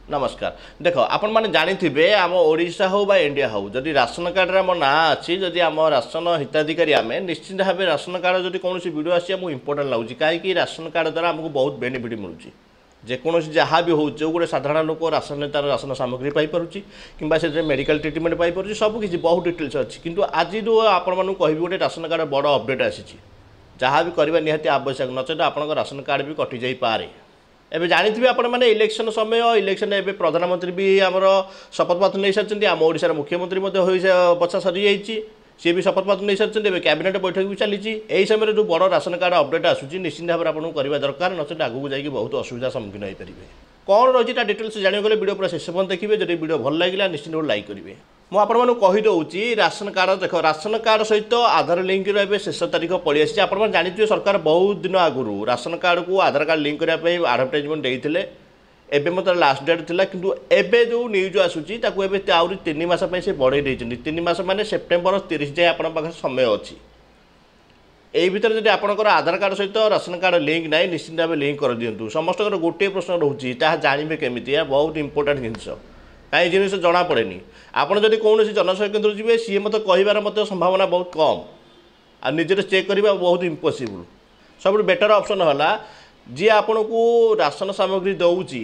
नमस्कार देख आपण मैंने जानी आम ओडिशा हो बा इंडिया हो जदि राशन कार्ड आम ना अच्छी जदि आम राशन हिताधिकारी आम निश्चित भाव राशन कार्ड जब कौन वीडियो आसी इंपोर्टाट लगुच कहीं राशन कार्ड द्वारा आमको बहुत बेनिफिट मिलूँ जेकोसी जहाँ भी हो जो गोटे साधारण लोक राशन तार राशन सामग्री पाइपुच्छी कि मेडिकल ट्रिटमेंट पाइपुच्छी सबकि बहुत डिटेल्स अच्छी किंतु आज जो आपण कह गोटे राशन कार्ड बड़ अपडेट आसी जहाँ भी करवा निहाती आवश्यक नचेत आपण राशन कार्ड भी कटि जाई पारे। एबे जानी आपण मैंने इलेक्शन समय इलेक्शन एबे प्रधानमंत्री भी आमर शपथपात नहीं सारी आम ओडिशार मुख्यमंत्री बछा सरी जाइए सी भी शपथपात नहीं सारी कैबिनेट बैठक भी चली यही समय जो बड़ राशन कार्ड अपडेट आसूँ निश्चित भाव आपको करवा दरकार नचेत आगू जाकि बहुत असुविधा सम्मुखीन हो पारे। कौन रही डिटेल्स जाने वीडियो पूरा शेष पर्यंत देखिए जब वीडियो भल लगे निश्चित लाइक करेंगे। मुझे कहीदे राशन कार्ड देख राशन कार्ड सहित आधार लिंक रे शेष तारीख पलि आसी आप जानते सरकार बहुत दिन आगु राशन कार्ड को आधार कार्ड लिंक करने आडभर्टाइजमेंट देते एबे मत लास्ट डेट थिला किंतु एबे जो न्यूज आसूची ताकू एबे आउरी 3 मास से बढ़े देइछन्ती 3 मास माने सेप्टेम्बर 30 जाए आपन पाखे समय अच्छी यही भितर जब आपंकर आधार कार्ड सहित राशन कार्ड लिंक ना निश्चित भाव लिंक कर दिंतु समस्त गोटे प्रश्न रोचे जानवे केमी बहुत इंपोर्टाट जिनस कहीं जिन जना पड़े आपड़ जब कौन जनसेवा केन्द्र जी सी मत कहार मत संभावना बहुत कम आ निजे चेक करवा बहुत इम्पॉसिबल सब बेटर ऑप्शन है जी आपन को राशन सामग्री दौची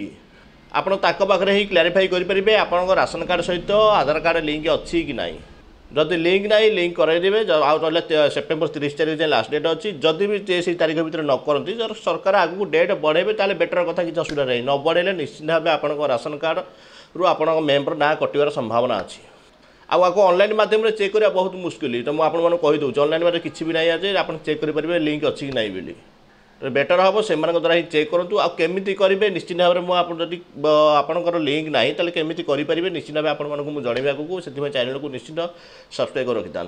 आपड़ पाखे ही क्लारिफाई करेंगे आप राशन कार्ड सहित आधार कार्ड लिंक अच्छी कि नहीं जदि लिंक ना लिंक कराइदेवे रहा सेप्टेम्बर 30 तारीख जाए लास्ट डेट अच्छी जदि भी से तारीख भितर न करती सरकार आगू डेट बढ़ेबे ताले बेटर कथा कि असुविधा नहीं न बढ़ेले निश्चित भाव आपन राशन कार्ड रु आपण मेम्बर ना कटिवार संभावना अच्छी आपको ऑनलाइन माध्यम चेक करा बहुत मुस्किल तो मुझे कहीदे ऑनलाइन माध्यम किसी भी नहीं आप चेक करेंगे लिंक अच्छी कि नहीं बोली बेटर हम से द्वारा ही चेक करूँ आमती करेंगे निश्चित भाव में जब आपंकर लिंक ना तो केमी करेंगे निश्चित भाव आपको जनवाक से चैनल को निश्चित सब्सक्राइब कर रखी था।